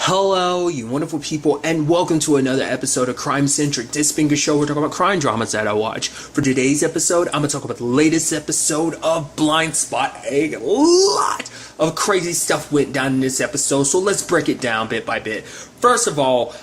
Hello, you wonderful people, and welcome to another episode of Crime Centric. This being a show, we're talking about crime dramas that I watch. For today's episode, I'm going to talk about the latest episode of Blindspot. A lot of crazy stuff went down in this episode, so let's break it down bit by bit. First of all,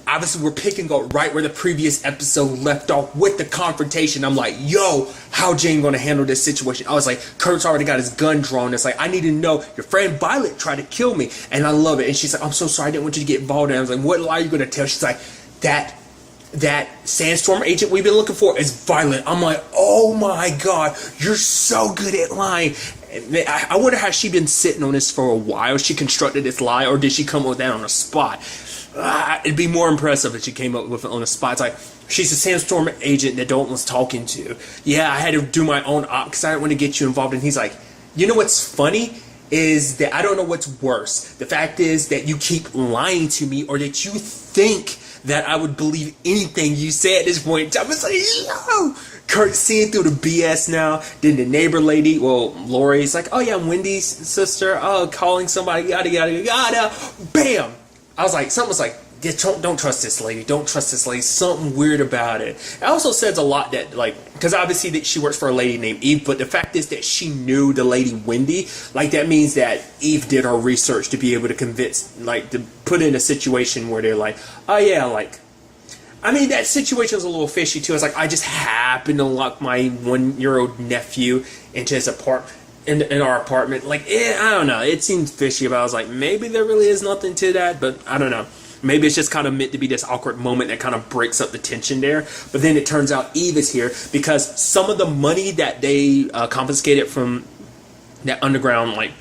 obviously we're picking up right where the previous episode left off with the confrontation. I'm like, yo, how Jane gonna handle this situation? I was like, Kurt's already got his gun drawn. It's like, I need to know, your friend Violet tried to kill me, and I love it. And she's like, I'm so sorry, I didn't want you to get involved. And I was like, what lie are you gonna tell? She's like, that Sandstorm agent we've been looking for is Violet. I'm like, oh my god, you're so good at lying. I wonder how she been sitting on this for a while. She constructed this lie, or did she come up with that on the spot? It'd be more impressive if she came up with it on the spot. It's like, she's a Sandstorm agent that Dalton was talking to. Yeah, I had to do my own op because I didn't want to get you involved. And he's like, you know what's funny is that I don't know what's worse. The fact is that you keep lying to me, or that you think that I would believe anything you say at this point in time. It's like, yo! Kurt seeing through the BS now. Then the neighbor lady, well, Lori's like, oh yeah, Wendy's sister. Oh, calling somebody, yada, yada, yada. Bam! I was like, something was like, don't trust this lady. Don't trust this lady. Something weird about it. It also says a lot that, like, because obviously that she works for a lady named Eve, but the fact is that she knew the lady Wendy. Like, that means that Eve did her research to be able to convince, like, to put in a situation where they're like, oh yeah, like, I mean, that situation was a little fishy too. It's like, I just happened to lock my 1-year-old nephew into his apartment. In our apartment, like, I don't know, it seemed fishy, but I was like, maybe there really is nothing to that, but I don't know, maybe it's just kind of meant to be this awkward moment that kind of breaks up the tension there. But then it turns out Eve is here because some of the money that they confiscated from that underground, like,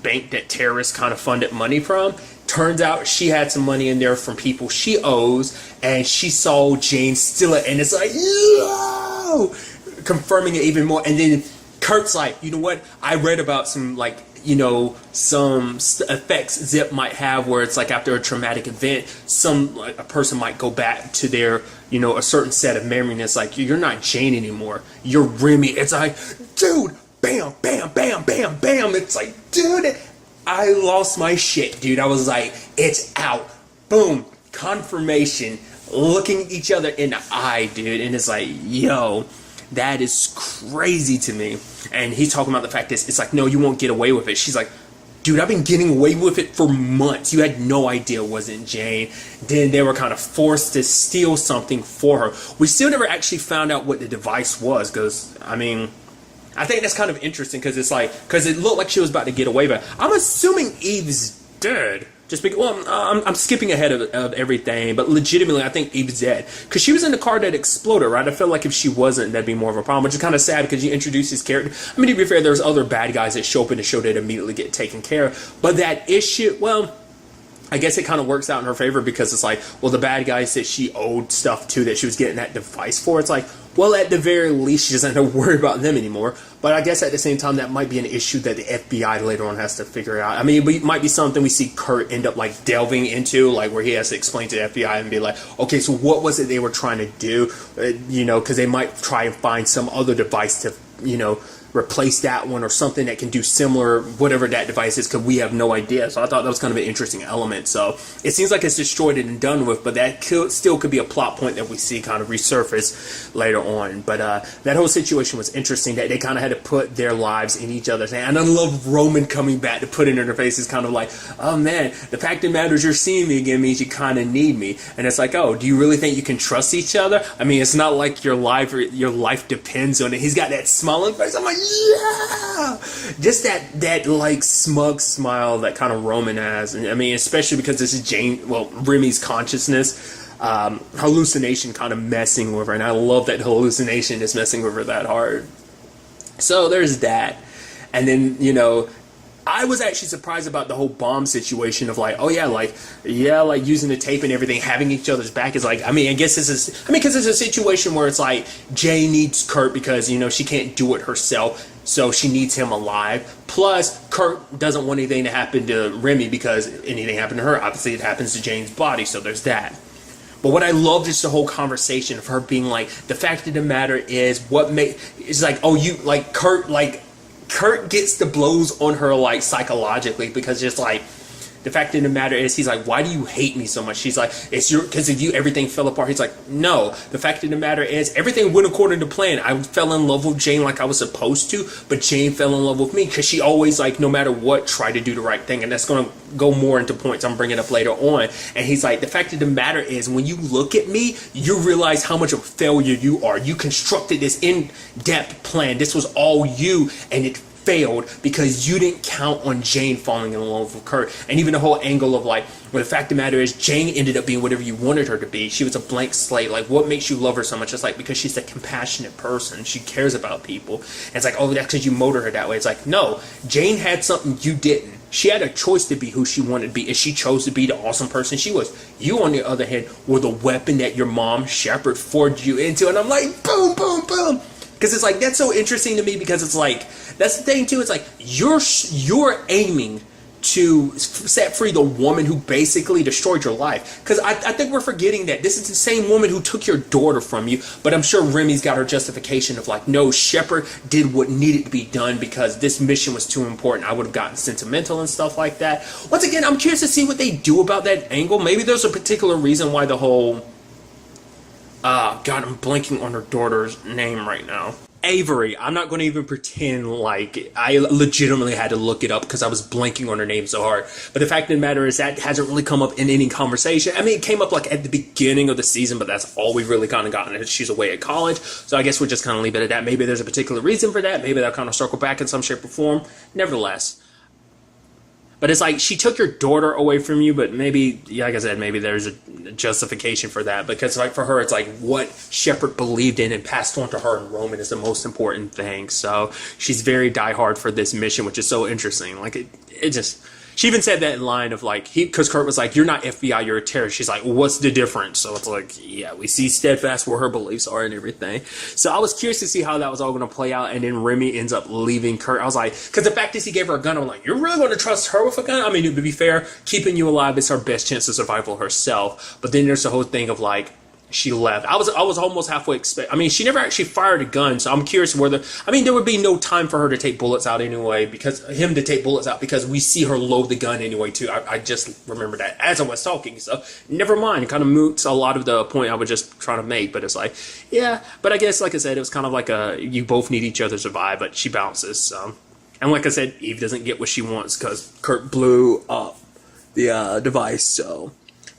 bank that terrorists kind of funded money from, turns out she had some money in there from people she owes, and she saw Jane steal it, and it's like, yo, confirming it even more. And then Kurt's like, you know what? I read about some, like, you know, some effects Zip might have where it's like after a traumatic event, a person might go back to their, you know, a certain set of memory, and it's like, you're not Jane anymore. You're Remy. It's like, dude, bam, bam, bam, bam, bam. It's like, dude, I lost my shit, dude. I was like, it's out. Boom. Confirmation. Looking each other in the eye, dude. And it's like, yo, that is crazy to me. And he's talking about the fact that it's like, no, you won't get away with it. She's like, dude, I've been getting away with it for months. You had no idea it wasn't Jane. Then they were kind of forced to steal something for her. We still never actually found out what the device was, because, I mean, I think that's kind of interesting, because it's like, because it looked like she was about to get away, but I'm assuming Eve's dead. Just because, well, I'm skipping ahead of everything, but legitimately, I think Eve's dead. Because she was in the car that exploded, right? I feel like if she wasn't, that'd be more of a problem, which is kind of sad because you introduce this character. I mean, to be fair, there's other bad guys that show up in the show that immediately get taken care of. But that issue, well, I guess it kind of works out in her favor, because it's like, well, the bad guys that she owed stuff to, that she was getting that device for, it's like, well, at the very least, she doesn't have to worry about them anymore. But I guess at the same time, that might be an issue that the FBI later on has to figure out. I mean, it might be something we see Kurt end up, like, delving into, like, where he has to explain to the FBI and be like, okay, so what was it they were trying to do? You know, because they might try and find some other device to, you know, replace that one, or something that can do similar, whatever that device is, because we have no idea. So I thought that was kind of an interesting element. So it seems like it's destroyed and done with, but that still could be a plot point that we see kind of resurface later on. But that whole situation was interesting, that they kind of had to put their lives in each other's hands. And I love Roman coming back to put it in her face. It's kind of like, oh man, the fact that matters, you're seeing me again means you kind of need me. And it's like, oh, do you really think you can trust each other? I mean, it's not like your life depends on it. He's got that smile on his face. I'm like, yeah, just that like smug smile that kind of Roman has. And I mean, especially because this is Remy's consciousness, hallucination kind of messing with her, and I love that hallucination is messing with her that hard. So there's that. And then, you know, I was actually surprised about the whole bomb situation of like, oh yeah, like using the tape and everything, having each other's back is like, I mean, I guess this is, because it's a situation where it's like, Jay needs Kurt because, you know, she can't do it herself, so she needs him alive. Plus, Kurt doesn't want anything to happen to Remy, because anything happened to her, obviously it happens to Jane's body, so there's that. But what I loved is the whole conversation of her being like, the fact of the matter is, it's like, oh, you, like, Kurt gets the blows on her, like, psychologically, because just like, the fact of the matter is, he's like, why do you hate me so much? She's like, it's because of you, everything fell apart. He's like, no, the fact of the matter is, everything went according to plan. I fell in love with Jane like I was supposed to, but Jane fell in love with me because she always, like, no matter what, tried to do the right thing. And that's going to go more into points I'm bringing up later on. And he's like, the fact of the matter is, when you look at me, you realize how much of a failure you are. You constructed this in-depth plan. This was all you, and it failed because you didn't count on Jane falling in love with Kurt. And even the whole angle of, like, well, the fact of the matter is, Jane ended up being whatever you wanted her to be. She was a blank slate. Like, what makes you love her so much? It's like, because she's a compassionate person. She cares about people. And it's like, oh, that's because you molded her that way. It's like, no, Jane had something you didn't. She had a choice to be who she wanted to be, and she chose to be the awesome person she was. You, on the other hand, were the weapon that your mom, Shepard, forged you into. And I'm like, boom, boom, boom. Because it's like, that's so interesting to me, because it's like, that's the thing too. It's like, you're aiming to set free the woman who basically destroyed your life. Because I think we're forgetting that this is the same woman who took your daughter from you. But I'm sure Remy's got her justification of, like, no, Shepard did what needed to be done because this mission was too important. I would have gotten sentimental and stuff like that. Once again, I'm curious to see what they do about that angle. Maybe there's a particular reason why the whole... God, I'm blanking on her daughter's name right now. Avery. I'm not going to even pretend like I legitimately had to look it up because I was blanking on her name so hard. But the fact of the matter is, that hasn't really come up in any conversation. I mean, it came up like at the beginning of the season, but that's all we've really kind of gotten. She's away at college. So I guess we'll just kind of leave it at that. Maybe there's a particular reason for that. Maybe they'll kind of circle back in some shape or form. Nevertheless. But it's like, she took your daughter away from you, but maybe, yeah, like I said, maybe there's a justification for that. Because, like, for her, it's like what Shepard believed in and passed on to her in Roman is the most important thing. So she's very diehard for this mission, which is so interesting. Like, it just... She even said that in line of, like, because Kurt was like, you're not FBI, you're a terrorist. She's like, what's the difference? So it's like, yeah, we see steadfast where her beliefs are and everything. So I was curious to see how that was all going to play out. And then Remy ends up leaving Kurt. I was like, because the fact is, he gave her a gun. I'm like, you're really going to trust her with a gun? I mean, to be fair, keeping you alive is her best chance of survival herself. But then there's the whole thing of, like, she left. I was almost halfway I mean, she never actually fired a gun, so I'm curious whether... I mean, there would be no time for her to take bullets out anyway, because we see her load the gun anyway, too. I just remember that as I was talking, so never mind. It kind of moots a lot of the point I was just trying to make, but it's like, yeah. But I guess, like I said, it was kind of like you both need each other to survive, but she bounces, so... And like I said, Eve doesn't get what she wants because Kurt blew up the device, so...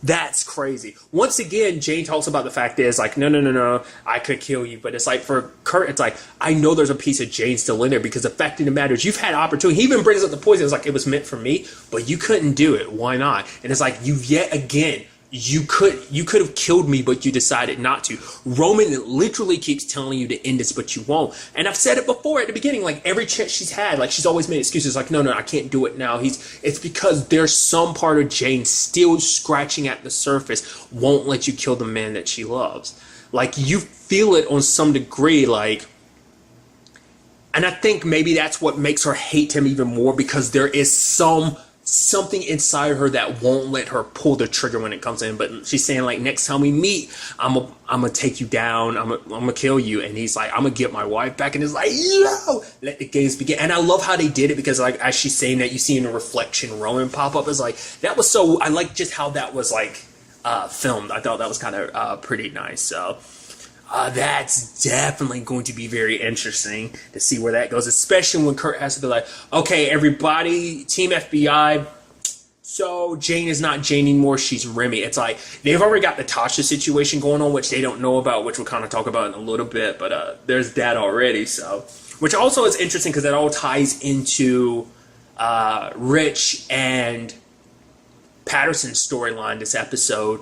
That's crazy. Once again, Jane talks about the fact is, like, no, I could kill you. But it's like, for Kurt, it's like, I know there's a piece of Jane still in there, because the fact of the matter is, you've had opportunity. He even brings up the poison. It's like, it was meant for me, but you couldn't do it. Why not? And it's like, you could have killed me, but you decided not to. Roman literally keeps telling you to end this, but you won't. And I've said it before at the beginning, like, every chance she's had, like, she's always made excuses, like, no, I can't do it now. It's because there's some part of Jane still scratching at the surface, won't let you kill the man that she loves. Like, you feel it on some degree, like, and I think maybe that's what makes her hate him even more, because there is something inside her that won't let her pull the trigger when it comes in. But she's saying, like, next time we meet, I'm gonna take you down, I'm gonna kill you. And he's like, I'm gonna get my wife back. And it's like, yo, let the games begin. And I love how they did it, because, like, as she's saying that, you see in the reflection Roman pop up. It's like, that was so, I like just how that was, like, filmed. I thought that was kind of pretty nice. So that's definitely going to be very interesting to see where that goes, especially when Kurt has to be like, okay, everybody, Team FBI, so Jane is not Jane anymore, she's Remy. It's like, they've already got the Tasha situation going on, which they don't know about, which we'll kind of talk about in a little bit, but there's that already, so. Which also is interesting, because that all ties into Rich and Patterson's storyline this episode.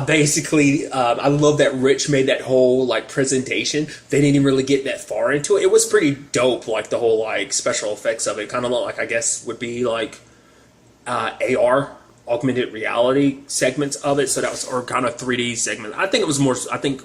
Basically, I love that Rich made that whole, like, presentation. They didn't even really get that far into it. It was pretty dope, like, the whole, like, special effects of it. Kind of looked like, I guess, would be, like, AR, augmented reality segments of it. So that was, or kind of 3D segment. I think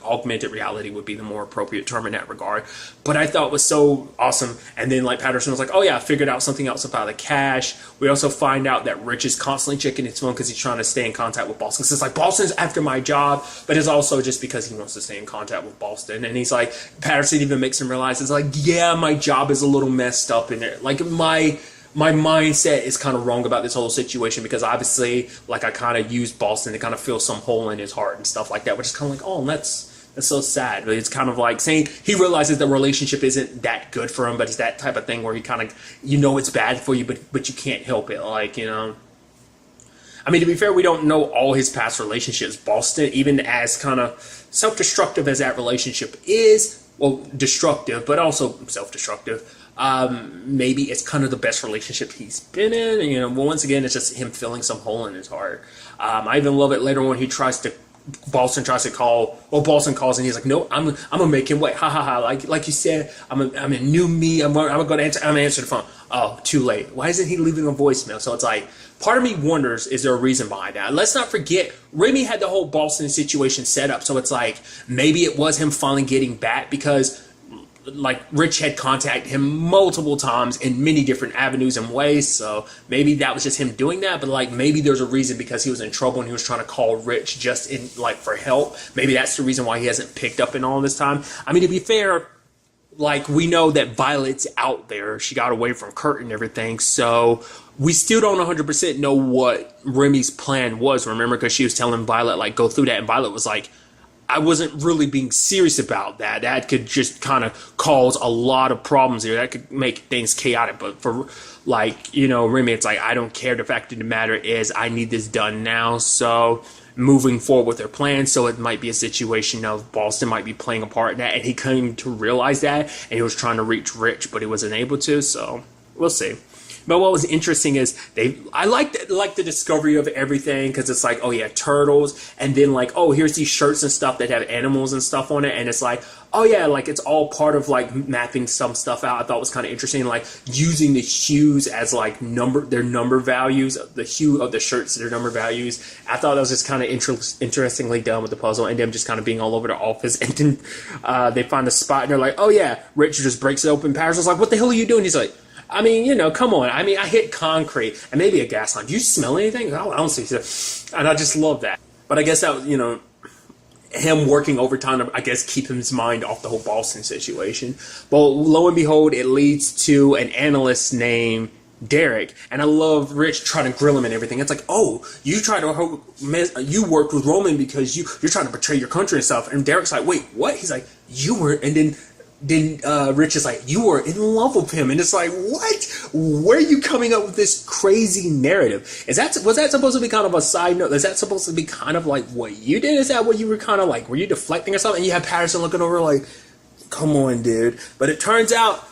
augmented reality would be the more appropriate term in that regard. But I thought it was so awesome. And then, like, Patterson was like, oh yeah, I figured out something else about the cash. We also find out that Rich is constantly checking his phone because he's trying to stay in contact with Boston. So it's like, Boston's after my job, but it's also just because he wants to stay in contact with Boston. And he's like, Patterson even makes him realize, it's like, yeah, my job is a little messed up in there. Like, my mindset is kind of wrong about this whole situation, because obviously, like, I kind of used Boston to kind of fill some hole in his heart and stuff like that, which is kind of like, oh, that's so sad. But it's kind of like saying he realizes the relationship isn't that good for him, but it's that type of thing where he kind of, it's bad for you, but you can't help it. Like, I mean, to be fair, we don't know all his past relationships. Boston, even as kind of self-destructive as that relationship is, well, destructive, but also self-destructive, maybe it's kind of the best relationship he's been in. Well, once again, it's just him filling some hole in his heart. I even love it later when Boston tries to call, or Boston calls and he's like, no, I'm gonna make him wait, ha ha ha, like you said, I'm a new me, I'm gonna answer the phone. Oh, too late. Why isn't he leaving a voicemail? So it's like, part of me wonders, is there a reason behind that? Let's not forget, Remy had the whole Boston situation set up, so it's like, maybe it was him finally getting back, because like Rich had contacted him multiple times in many different avenues and ways, so maybe that was just him doing that. But like, maybe there's a reason, because he was in trouble and he was trying to call Rich just in like for help. Maybe that's the reason why he hasn't picked up in all this time. I mean, to be fair, like, we know that Violet's out there. She got away from Kurt and everything, so we still don't 100% know what Remy's plan was, remember, because she was telling Violet, like, go through that, and Violet was like, I wasn't really being serious about that. That could just kind of cause a lot of problems here. That could make things chaotic. But for, like, Remy, it's like, I don't care. The fact of the matter is, I need this done now. So, moving forward with their plan. So, it might be a situation of Boston might be playing a part in that. And he came to realize that. And he was trying to reach Rich, but he wasn't able to. So, we'll see. But what was interesting is I like the discovery of everything, because it's like, oh yeah, turtles, and then like, oh, here's these shirts and stuff that have animals and stuff on it, and it's like, oh yeah, like it's all part of like mapping some stuff out. I thought was kind of interesting, like using the hues as like their number values, the hue of the shirts, their number values. I thought that was just kind of interestingly done with the puzzle, and them just kind of being all over the office, and then they find a spot and they're like, oh yeah, Richard just breaks it open. Paris was like, what the hell are you doing? He's like, I mean, come on. I mean, I hit concrete and maybe a gas line. Do you smell anything? I don't see so. And I just love that. But I guess that, him working overtime to, I guess, keep his mind off the whole Boston situation. But lo and behold, it leads to an analyst named Derek. And I love Rich trying to grill him and everything. It's like, oh, you worked with Roman because you're trying to betray your country and stuff. And Derek's like, wait, what? He's like, you were, and then Rich is like, you were in love with him, and it's like, what? Where are you coming up with this crazy narrative? Was that supposed to be kind of a side note? Is that supposed to be kind of like what you did? Is that what you were kind of like? Were you deflecting or something? And you have Patterson looking over like, come on, dude. But it turns out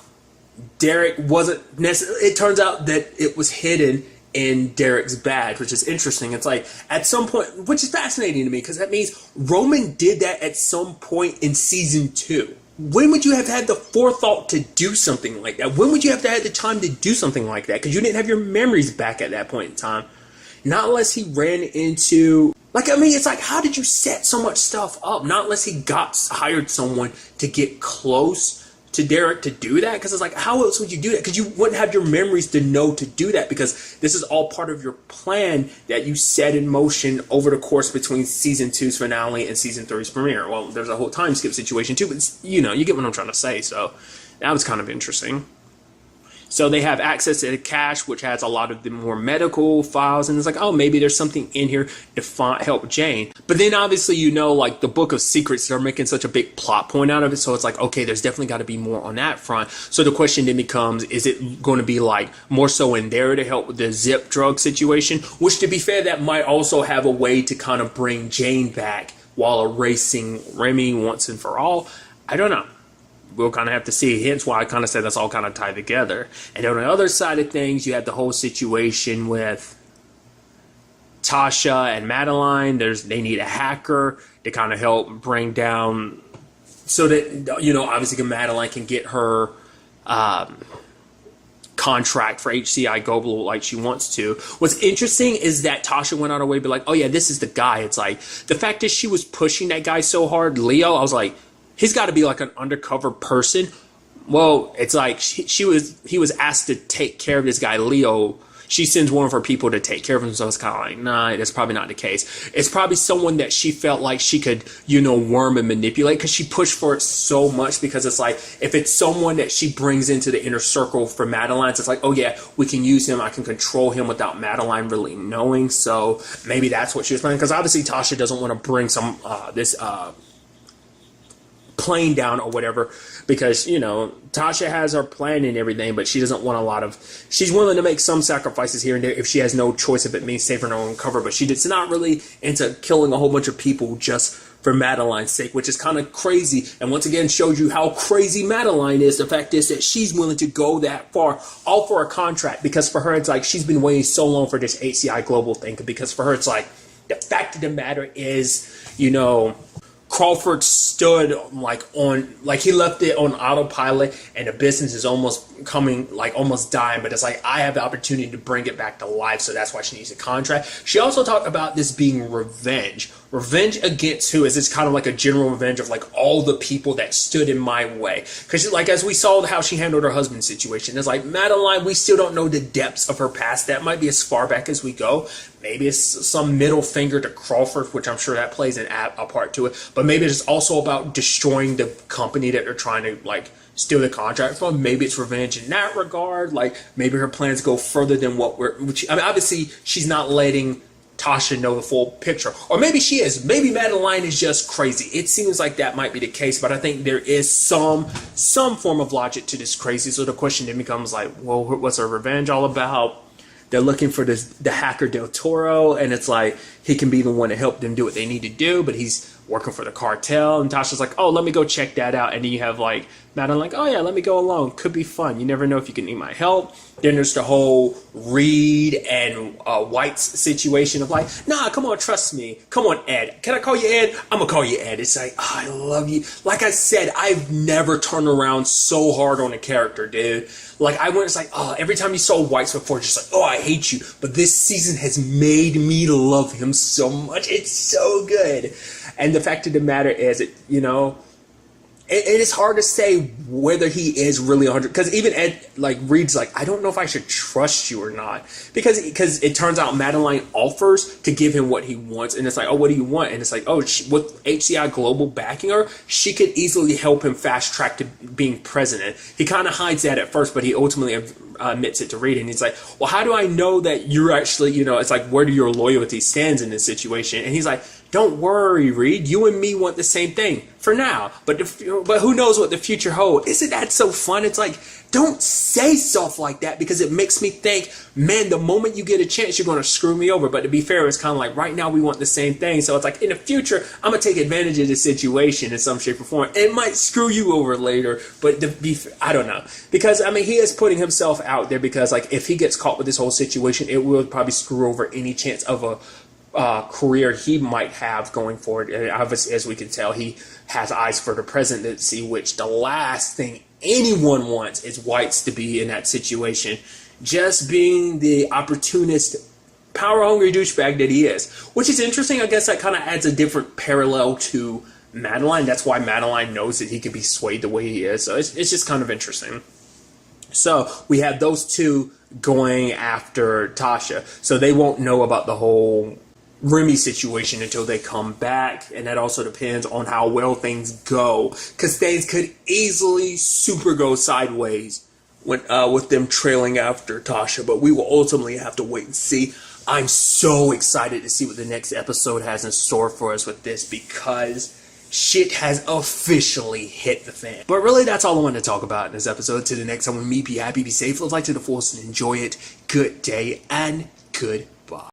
Derek wasn't necessarily. It turns out that it was hidden in Derek's badge, which is interesting. It's like, at some point, which is fascinating to me, because that means Roman did that at some point in season 2. When would you have had the forethought to do something like that? When would you have had the time to do something like that? Because you didn't have your memories back at that point in time. Not unless he ran into... it's like, how did you set so much stuff up? Not unless he hired someone to get close to Derek to do that. Because it's like, how else would you do that? Because you wouldn't have your memories to know to do that, because this is all part of your plan that you set in motion over the course between season 2's finale and season 3's premiere. Well, there's a whole time skip situation too, but you get what I'm trying to say. So that was kind of interesting. So they have access to the cache, which has a lot of the more medical files, and it's like, oh, maybe there's something in here to help Jane. But then obviously, like the Book of Secrets, they're making such a big plot point out of it, so it's like, okay, there's definitely got to be more on that front. So the question then becomes, is it going to be like more so in there to help with the zip drug situation? Which, to be fair, that might also have a way to kind of bring Jane back while erasing Remy once and for all. I don't know. We'll kind of have to see. Hence why I kind of said that's all kind of tied together. And on the other side of things, you have the whole situation with Tasha and Madeline. They need a hacker to kind of help bring down, so that, obviously Madeline can get her contract for HCI Global like she wants to. What's interesting is that Tasha went out of her way to be like, oh yeah, this is the guy. It's like, the fact that she was pushing that guy so hard, Leo, I was like, he's got to be like an undercover person. Well, it's like he was asked to take care of this guy, Leo. she sends one of her people to take care of him. So it's kind of like, nah, that's probably not the case. It's probably someone that she felt like she could, worm and manipulate, because she pushed for it so much, because it's like, if it's someone that she brings into the inner circle for Madeline, so it's like, oh yeah, we can use him, I can control him without Madeline really knowing. So maybe that's what she was planning, because obviously Tasha doesn't want to bring this plane down or whatever, because Tasha has her plan and everything, but she doesn't want she's willing to make some sacrifices here and there if she has no choice, if it means saving her own cover. But she's not really into killing a whole bunch of people just for Madeline's sake, which is kind of crazy, and once again shows you how crazy Madeline is. The fact is that she's willing to go that far, all for a contract, because for her it's like she's been waiting so long for this HCI Global thing, because for her it's like, the fact of the matter is, Crawford stood he left it on autopilot, and the business is almost almost dying, but it's like, I have the opportunity to bring it back to life, so that's why she needs a contract. She also talked about this being revenge against who? Is this kind of like a general revenge of like all the people that stood in my way? Because as we saw how she handled her husband's situation, it's like, Madeline, we still don't know the depths of her past. That might be as far back as we go. Maybe it's some middle finger to Crawford, which I'm sure that plays a part to it. But maybe it's also about destroying the company that they're trying to steal the contract from. Maybe it's revenge in that regard. Maybe her plans go further than obviously she's not letting Tasha know the full picture. Or maybe she is. Maybe Madeline is just crazy. It seems like that might be the case, but I think there is some form of logic to this crazy. So the question then becomes well, what's her revenge all about? They're looking for the hacker Del Toro, and it's like, he can be the one to help them do what they need to do, but he's working for the cartel. And Tasha's like, oh, let me go check that out. And then you have Madeline oh yeah, let me go alone. Could be fun. You never know if you can need my help. Then there's the whole Reed and White's situation of nah, come on, trust me. Come on, Ed. Can I call you Ed? I'm going to call you Ed. It's like, oh, I love you. Like I said, I've never turned around so hard on a character, dude. It's like, oh, every time you saw White's before, just like, oh, I hate you. But this season has made me love him so much. It's so good. And the fact of the matter is, it is hard to say whether he is really 100, because even Ed, Reed's I don't know if I should trust you or not, because it turns out Madeline offers to give him what he wants, and it's like, oh, what do you want? And it's like, oh, with HCI Global backing her, she could easily help him fast track to being president. He kind of hides that at first, but he ultimately admits it to Reed, and he's like, well, how do I know that you're actually, it's like, where do your loyalty stands in this situation? And he's like, don't worry, Reed. You and me want the same thing for now. But who knows what the future holds? Isn't that so fun? It's like, don't say stuff like that, because it makes me think, man, the moment you get a chance, you're going to screw me over. But to be fair, it's kind of like, right now we want the same thing. So it's like, in the future, I'm going to take advantage of the situation in some shape or form. It might screw you over later, but I don't know. Because, he is putting himself out there, because if he gets caught with this whole situation, it will probably screw over any chance of a career he might have going forward. And obviously, as we can tell, he has eyes for the presidency, which the last thing anyone wants is White's to be in that situation, just being the opportunist, power-hungry douchebag that he is. Which is interesting. I guess that kind of adds a different parallel to Madeline. That's why Madeline knows that he can be swayed the way he is. So it's just kind of interesting. So we have those two going after Tasha. So they won't know about the whole Remy situation until they come back, and that also depends on how well things go, because things could easily super go sideways with them trailing after Tasha, but we will ultimately have to wait and see. I'm so excited to see what the next episode has in store for us with this, because shit has officially hit the fan. But really, that's all I wanted to talk about in this episode. To the next time with me, be happy, be safe, live life to the fullest, and enjoy it. Good day and goodbye.